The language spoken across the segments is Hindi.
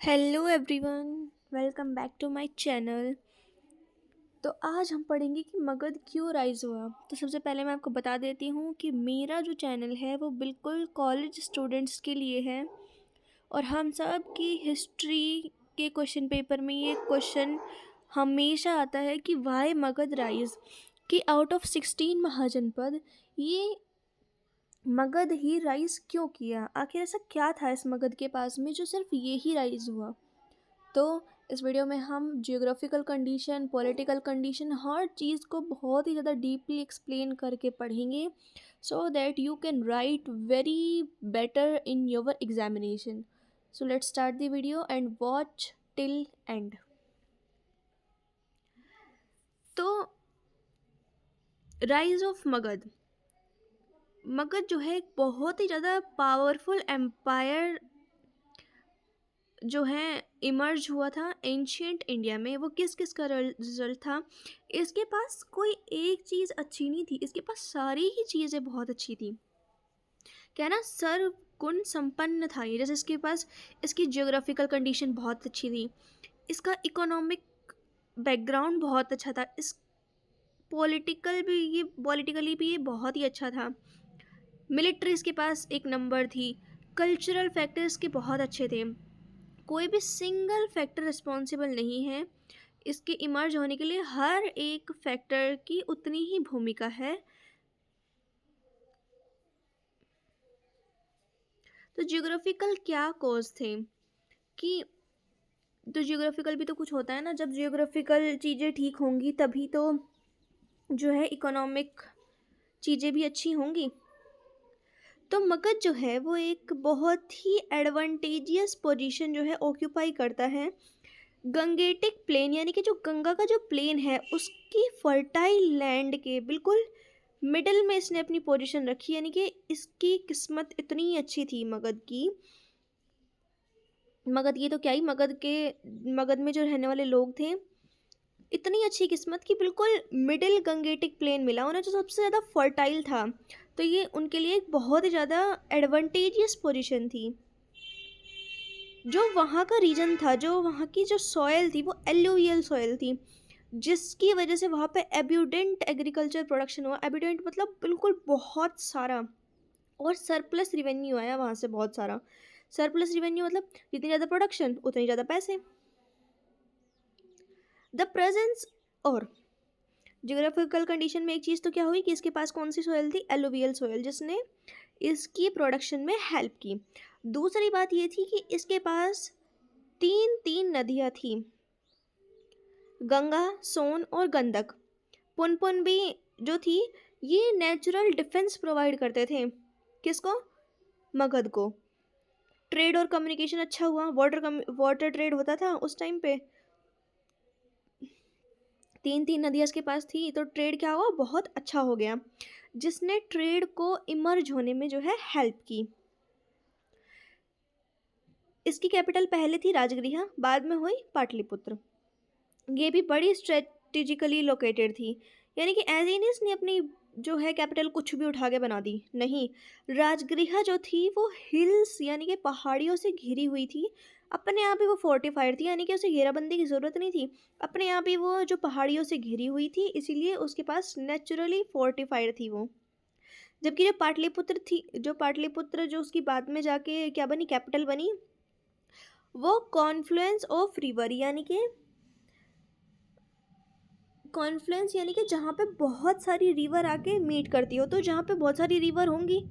Hello everyone, welcome back to my channel. तो आज हम पढ़ेंगे कि मगध क्यों राइज हुआ। तो सबसे पहले मैं आपको बता देती हूँ कि मेरा जो चैनल है वो बिल्कुल कॉलेज स्टूडेंट्स के लिए है और हम सब की हिस्ट्री के क्वेश्चन पेपर में ये क्वेश्चन हमेशा आता है कि वाई मगध राइज, कि आउट ऑफ 16 महाजनपद ये मगध ही राइज क्यों किया। आखिर ऐसा क्या था इस मगध के पास में जो सिर्फ ये ही राइज हुआ। तो इस वीडियो में हम जियोग्राफिकल कंडीशन, पॉलिटिकल कंडीशन, हर चीज़ को बहुत ही ज़्यादा डीपली एक्सप्लेन करके पढ़ेंगे so that you can write very better in your examination. So let's start the video and watch till and. तो राइज ऑफ मगध। मगध जो है एक बहुत ही ज़्यादा पावरफुल एम्पायर जो है इमर्ज हुआ था एंशियंट इंडिया में। वो किस किस का रिजल्ट था। इसके पास कोई एक चीज़ अच्छी नहीं थी, इसके पास सारी ही चीज़ें बहुत अच्छी थी। क्या ना, सर्व गुण संपन्न था ये। जैसे इसके पास इसकी जियोग्राफिकल कंडीशन बहुत अच्छी थी, इसका इकोनॉमिक बैकग्राउंड बहुत अच्छा था, इस पॉलिटिकली भी ये बहुत ही अच्छा था। मिलिट्री इसके पास एक नंबर थी। कल्चरल फैक्टर्स के बहुत अच्छे थे। कोई भी सिंगल फैक्टर रिस्पॉन्सिबल नहीं है इसके इमर्ज होने के लिए। हर एक फैक्टर की उतनी ही भूमिका है। तो जियोग्राफिकल क्या कॉज थे कि, तो जियोग्राफिकल भी तो कुछ होता है ना। जब जियोग्राफिकल चीज़ें ठीक होंगी तभी तो जो है इकोनॉमिक चीज़ें भी अच्छी होंगी। तो मगध जो है वो एक बहुत ही एडवांटेजियस पोजीशन जो है ऑक्यूपाई करता है। गंगेटिक प्लेन यानी कि जो गंगा का जो प्लेन है उसकी फर्टाइल लैंड के बिल्कुल मिडिल में इसने अपनी पोजीशन रखी। यानी कि इसकी किस्मत इतनी अच्छी थी मगध की। मगध की तो क्या ही, मगध में जो रहने वाले लोग थे, इतनी अच्छी किस्मत कि बिल्कुल मिडिल गंगेटिक प्लेन मिला उन्हें जो सबसे ज़्यादा फर्टाइल था। तो ये उनके लिए एक बहुत ही ज़्यादा एडवांटेजियस पोजीशन थी। जो वहाँ का रीजन था, जो वहाँ की जो सॉयल थी वो एलुवियल सॉयल थी, जिसकी वजह से वहाँ पे एब्यूडेंट एग्रीकल्चर प्रोडक्शन हुआ। एब्यूडेंट मतलब बिल्कुल बहुत सारा, और सरप्लस रिवेन्यू आया वहाँ से बहुत सारा। सरप्लस रिवेन्यू मतलब जितनी ज़्यादा प्रोडक्शन उतनी ज़्यादा पैसे। द प्रेजेंस और जियोग्राफिकल कंडीशन में एक चीज़ तो क्या हुई कि इसके पास कौन सी सॉयल थी, एलुवियल सॉयल, जिसने इसकी प्रोडक्शन में हेल्प की। दूसरी बात ये थी कि इसके पास तीन तीन नदियाँ थी, गंगा, सोन और गंडक। पुनपुन भी जो थी ये नेचुरल डिफेंस प्रोवाइड करते थे। किसको? मगध को। ट्रेड और कम्युनिकेशन अच्छा हुआ। वाटर ट्रेड होता था उस टाइम पे। तीन तीन नदियाँ इसके पास थी तो ट्रेड क्या हुआ, बहुत अच्छा हो गया, जिसने ट्रेड को इमर्ज होने में जो है हेल्प की। इसकी कैपिटल पहले थी राजगृह, बाद में हुई पाटलिपुत्र। ये भी बड़ी स्ट्रेटेजिकली लोकेटेड थी। यानी कि एज इन इसने अपनी जो है कैपिटल कुछ भी उठा के बना दी, नहीं। राजगृह जो थी वो हिल्स यानी कि पहाड़ियों से घिरी हुई थी। अपने आप ही वो फोर्टिफाइड थी, यानी कि उसे घेराबंदी की ज़रूरत नहीं थी। अपने आप ही वो जो पहाड़ियों से घिरी हुई थी, इसीलिए उसके पास नेचुरली फोर्टिफाइड थी वो। जबकि जो पाटलिपुत्र जो उसकी बाद में जाके क्या बनी, कैपिटल बनी, वो कॉन्फ्लुएंस ऑफ रिवर यानी कि जहाँ पे बहुत सारी रिवर आके मीट करती हो। तो जहाँ पे बहुत सारी रिवर होंगी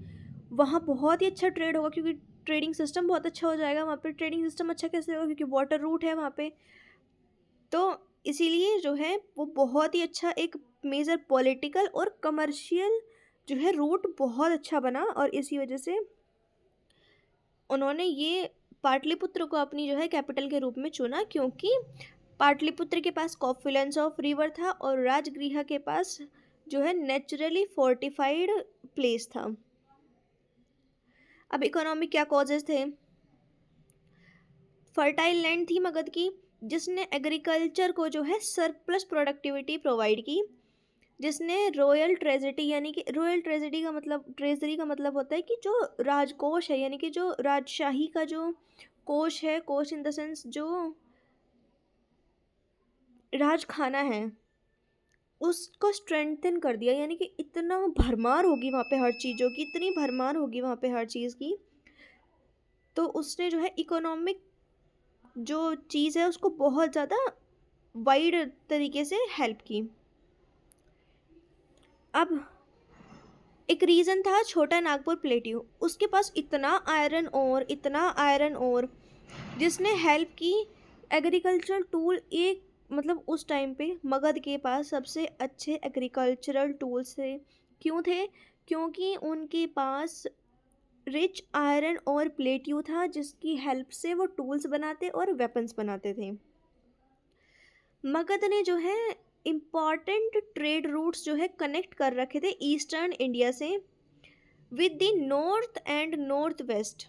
वहाँ बहुत ही अच्छा ट्रेड होगा, क्योंकि ट्रेडिंग सिस्टम बहुत अच्छा हो जाएगा वहाँ पे। ट्रेडिंग सिस्टम अच्छा कैसे होगा, क्योंकि वाटर रूट है वहाँ पे। तो इसीलिए जो है वो बहुत ही अच्छा एक मेजर पॉलिटिकल और कमर्शियल जो है रूट बहुत अच्छा बना। और इसी वजह से उन्होंने ये पाटलिपुत्र को अपनी जो है कैपिटल के रूप में चुना, क्योंकि पाटलिपुत्र के पास कॉन्फ्लुएंस ऑफ रिवर था और राजगृह के पास जो है नेचुरली फोर्टिफाइड प्लेस था। अब इकोनॉमिक क्या कॉजेज थे। फर्टाइल लैंड थी मगध की, जिसने एग्रीकल्चर को जो है सरप्लस प्रोडक्टिविटी प्रोवाइड की, जिसने रॉयल ट्रेजरी यानी कि ट्रेजरी का मतलब होता है कि जो राजकोष है, यानी कि जो राजशाही का जो कोश है, कोश इन द सेंस जो राज खाना है उसको स्ट्रेंथन कर दिया, यानी कि इतना भरमार होगी वहाँ पे हर चीज़ों की, इतनी भरमार होगी वहाँ पे हर चीज़ की। तो उसने जो है इकोनॉमिक जो चीज़ है उसको बहुत ज़्यादा वाइड तरीके से हेल्प की। अब एक रीज़न था छोटा नागपुर प्लेट्यू, उसके पास इतना आयरन ओर जिसने हेल्प की एग्रीकल्चरल टूल। एक मतलब उस टाइम पे मगध के पास सबसे अच्छे एग्रीकल्चरल टूल्स थे। क्यों थे? क्योंकि उनके पास रिच आयरन और प्लेट्यू था जिसकी हेल्प से वो टूल्स बनाते और वेपन्स बनाते थे। मगध ने जो है इम्पॉर्टेंट ट्रेड रूट्स जो है कनेक्ट कर रखे थे ईस्टर्न इंडिया से with the north and north west.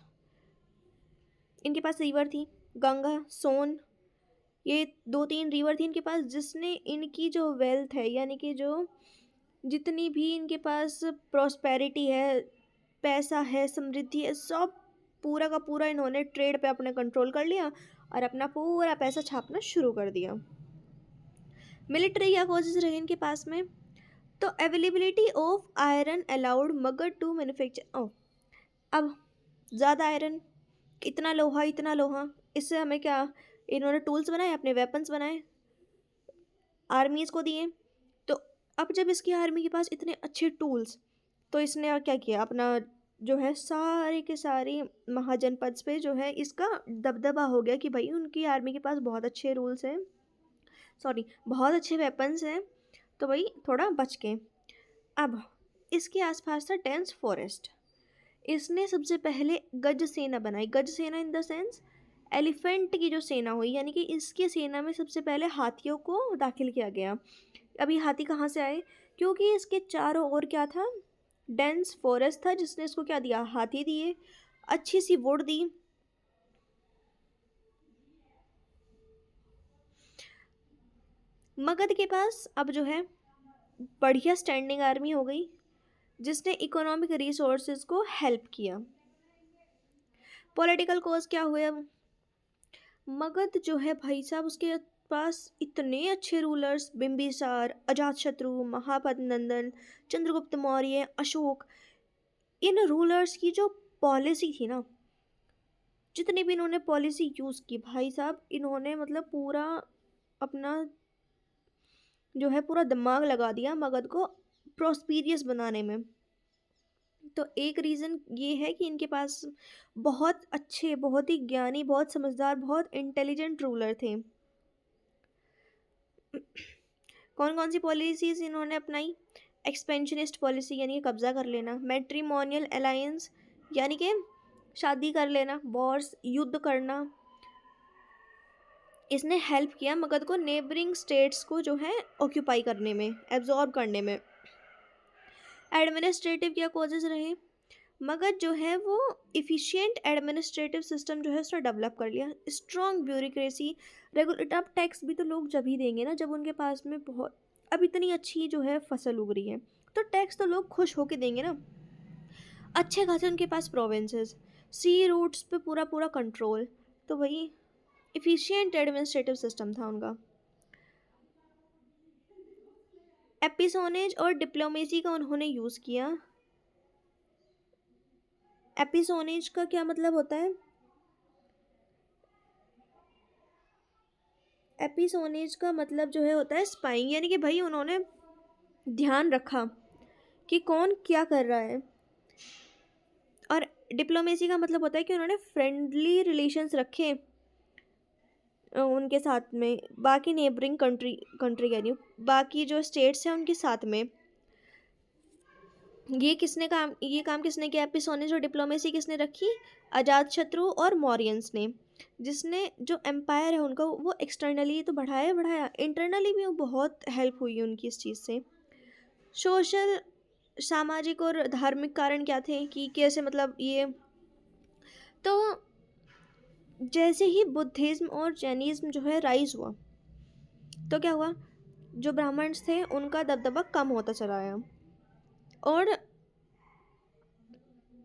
इनके पास रिवर थी, गंगा, सोन, ये 2-3 रिवर थी इनके पास, जिसने इनकी जो वेल्थ है यानी कि जो जितनी भी इनके पास प्रॉस्पेरिटी है, पैसा है, समृद्धि है, सब पूरा का पूरा इन्होंने ट्रेड पे अपने कंट्रोल कर लिया और अपना पूरा पैसा छापना शुरू कर दिया। मिलिट्री या कोजेस रहे इनके पास में, तो availability of iron allowed Magadh to manufacture. अब ज़्यादा आयरन, इतना लोहा, इससे हमें क्या, इन्होंने टूल्स बनाए, अपने वेपन्स बनाए, आर्मीज़ को दिए। तो अब जब इसकी आर्मी के पास इतने अच्छे टूल्स, तो इसने क्या किया, अपना जो है सारे के सारे महाजनपद पे जो है इसका दबदबा हो गया कि भाई उनकी आर्मी के पास बहुत अच्छे रूल्स हैं, सॉरी बहुत अच्छे वेपन्स हैं, तो भाई थोड़ा बच के। अब इसके आसपास था डेंस फॉरेस्ट। इसने सबसे पहले गज सेना बनाई। गज सेना इन द सेंस एलिफेंट की जो सेना हुई, यानी कि इसकी सेना में सबसे पहले हाथियों को दाखिल किया गया। अभी हाथी कहाँ से आए? क्योंकि इसके चारों ओर क्या था, डेंस फॉरेस्ट था, जिसने इसको क्या दिया, हाथी दिए, अच्छी सी वुड दी। मगध के पास अब जो है बढ़िया स्टैंडिंग आर्मी हो गई जिसने इकोनॉमिक रिसोर्सेज को हेल्प किया। पॉलिटिकल कॉज क्या हुए? अब मगध जो है भाई साहब उसके पास इतने अच्छे रूलर्स, बिंबिसार, अजातशत्रु, महापद्म नंदन, चंद्रगुप्त मौर्य, अशोक, इन रूलर्स की जो पॉलिसी थी ना, जितनी भी इन्होंने पॉलिसी यूज़ की भाई साहब, इन्होंने मतलब पूरा अपना जो है पूरा दिमाग लगा दिया मगध को प्रॉस्पीरियस बनाने में। तो एक रीज़न ये है कि इनके पास बहुत अच्छे, बहुत ही ज्ञानी, बहुत समझदार, बहुत इंटेलिजेंट रूलर थे। कौन कौन सी पॉलिसीज़ इन्होंने अपनाई? एक्सपेंशनिस्ट पॉलिसी यानी कि कब्ज़ा कर लेना, मैट्रिमोनियल अलायंस यानी कि शादी कर लेना, वॉर्स युद्ध करना। इसने हेल्प किया मगध को नेबरिंग स्टेट्स को जो है ऑक्यूपाई करने में, एब्जॉर्ब करने में। एडमिनिस्ट्रेटिव क्या कॉजेज रहे? मगध जो है वो इफ़िशिएंट एडमिनिस्ट्रेटिव सिस्टम जो है उसने डेवलप कर लिया, स्ट्रॉन्ग ब्यूरोक्रेसी, रेगुलेट। अब टैक्स भी तो लोग जब ही देंगे ना जब उनके पास में बहुत, अब इतनी अच्छी जो है फसल उग रही है, तो टैक्स तो लोग खुश होके देंगे ना। अच्छे खासे उनके पास प्रोविंसेस, सी रूट्स पे पूरा पूरा कंट्रोल, तो वही इफ़िशिएंट एडमिनिस्ट्रेटिव सिस्टम था उनका। एपिसोनेज और डिप्लोमेसी का उन्होंने यूज़ किया। एपिसोनेज का क्या मतलब होता है? एपिसोनेज का मतलब जो है होता है स्पाइंग, यानी कि भाई उन्होंने ध्यान रखा कि कौन क्या कर रहा है। और डिप्लोमेसी का मतलब होता है कि उन्होंने फ्रेंडली रिलेशंस रखे उनके साथ में, बाकी नेबरिंग कंट्री कह रही हूँ, बाकी जो स्टेट्स हैं उनके साथ में। ये काम किसने किया? एपिसोनेज और डिप्लोमेसी किसने रखी? अजातशत्रु और मौर्यंस ने, जिसने जो एम्पायर है उनका वो एक्सटर्नली तो बढ़ाया, इंटरनली भी वो बहुत हेल्प हुई उनकी इस चीज़ से। सोशल, सामाजिक और धार्मिक कारण क्या थे कि कैसे, मतलब ये तो जैसे ही बुद्धिज़्म और जैनिज़्म जो है राइज हुआ, तो क्या हुआ, जो ब्राह्मण्स थे उनका दबदबा कम होता चला आया, और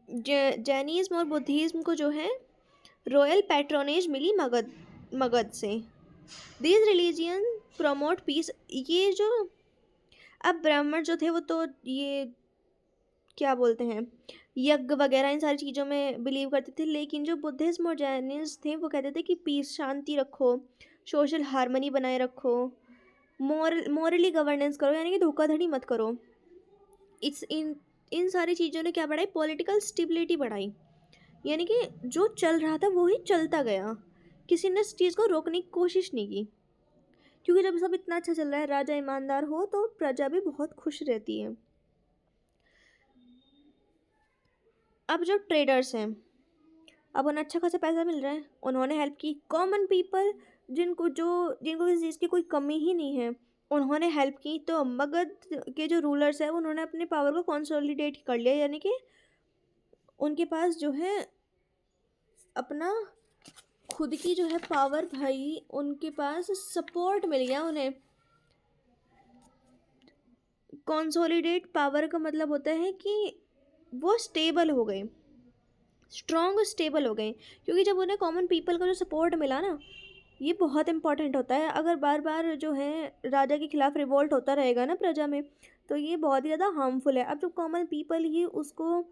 जैनिज़्म और बुद्धिज़्म को जो है रॉयल पैट्रोनेज मिली मगध मगध से। These religion promote peace. ये जो अब ब्राह्मण जो थे वो तो ये क्या बोलते हैं, यज्ञ वगैरह इन सारी चीज़ों में बिलीव करते थे, लेकिन जो बुद्धिज्म और जैनिज्म थे वो कहते थे कि पीस, शांति रखो, सोशल हार्मनी बनाए रखो, मॉरली गवर्नेंस करो, यानी कि धोखाधड़ी मत करो। इट्स इन सारी चीज़ों ने क्या बढ़ाई, पॉलिटिकल स्टेबिलिटी बढ़ाई, यानी कि जो चल रहा था वो ही चलता गया, किसी ने इस चीज़ को रोकने की कोशिश नहीं की, क्योंकि जब सब इतना अच्छा चल रहा है, राजा ईमानदार हो तो प्रजा भी बहुत खुश रहती है। अब जो ट्रेडर्स हैं, अब उन्हें अच्छा खासा पैसा मिल रहा है, उन्होंने हेल्प की। कॉमन पीपल जिनको किसी चीज़ की कोई कमी ही नहीं है, उन्होंने हेल्प की। तो मगध के जो रूलर्स हैं उन्होंने अपने पावर को कंसोलिडेट कर लिया, यानी कि उनके पास जो है अपना खुद की जो है पावर, भाई उनके पास सपोर्ट मिल गया उन्हें। कंसोलिडेट पावर का मतलब होता है कि वो स्टेबल हो गए, स्ट्रॉन्ग और स्टेबल हो गए, क्योंकि जब उन्हें कॉमन पीपल का जो सपोर्ट मिला ना, ये बहुत इंपॉर्टेंट होता है। अगर बार बार जो है राजा के खिलाफ रिवोल्ट होता रहेगा ना प्रजा में, तो ये बहुत ही ज़्यादा हार्मफुल है। अब जब कॉमन पीपल ही उसको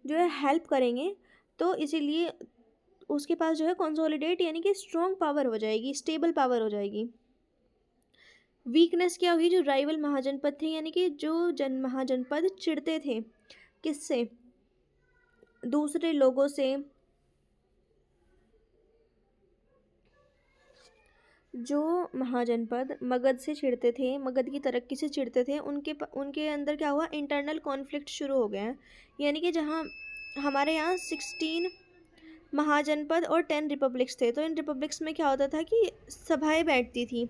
जो है हेल्प करेंगे, तो इसीलिए उसके पास जो है कंसोलिडेट यानी कि स्ट्रॉन्ग पावर हो जाएगी, स्टेबल पावर हो जाएगी। वीकनेस क्या हुई, जो राइवल महाजनपद थे, यानी कि जो महाजनपद चिढ़ते थे किससे, दूसरे लोगों से। जो महाजनपद मगध से चिढ़ते थे, मगध की तरक्की से चिढ़ते थे, उनके अंदर क्या हुआ, इंटरनल कॉन्फ्लिक्ट शुरू हो गया। यानी कि जहाँ हमारे यहाँ 16 महाजनपद और 10 रिपब्लिक्स थे, तो इन रिपब्लिक्स में क्या होता था कि सभाएं बैठती थी।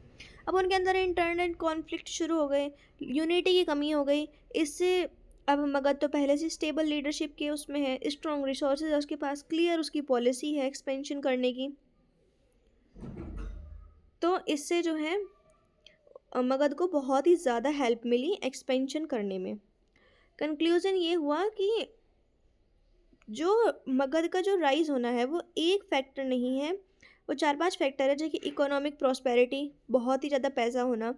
अब उनके अंदर इंटरनल कॉन्फ्लिक्ट शुरू हो गए, यूनिटी की कमी हो गई। इससे अब मगध तो पहले से स्टेबल लीडरशिप के उसमें है, स्ट्रॉन्ग रिसोर्सेज है उसके पास, क्लियर उसकी पॉलिसी है एक्सपेंशन करने की, तो इससे जो है मगध को बहुत ही ज़्यादा हेल्प मिली एक्सपेंशन करने में। कंक्लूजन ये हुआ कि जो मगध का जो राइज होना है वो एक फैक्टर नहीं है, वो 4-5 फैक्टर है, जैसे कि इकोनॉमिक प्रॉस्पेरिटी, बहुत ही ज़्यादा पैसा होना,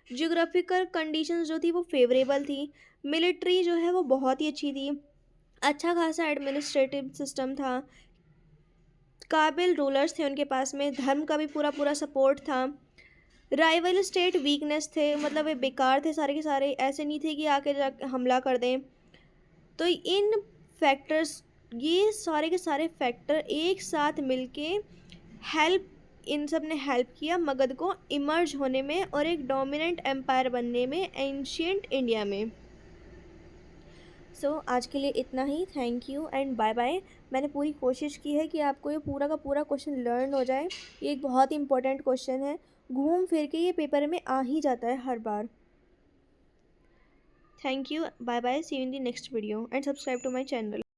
जियोग्राफिकल कंडीशंस जो थी वो फेवरेबल थी, मिलिट्री जो है वो बहुत ही अच्छी थी, अच्छा खासा एडमिनिस्ट्रेटिव सिस्टम था, काबिल रूलर्स थे उनके पास में, धर्म का भी पूरा पूरा सपोर्ट था, राइवल स्टेट वीकनेस थे, मतलब ये बेकार थे सारे के सारे, ऐसे नहीं थे कि आके जा हमला कर दें। तो इन फैक्टर्स, ये सारे के सारे फैक्टर एक साथ मिलके इन सब ने हेल्प किया मगध को इमर्ज होने में और एक डोमिनेंट एम्पायर बनने में एंशियंट इंडिया में। आज के लिए इतना ही। Thank you and bye bye. मैंने पूरी कोशिश की है कि आपको ये पूरा का पूरा क्वेश्चन लर्न हो जाए। ये एक बहुत ही इंपॉर्टेंट क्वेश्चन है, घूम फिर के ये पेपर में आ ही जाता है हर बार। Thank you, bye bye, see you in the next video and subscribe to my channel.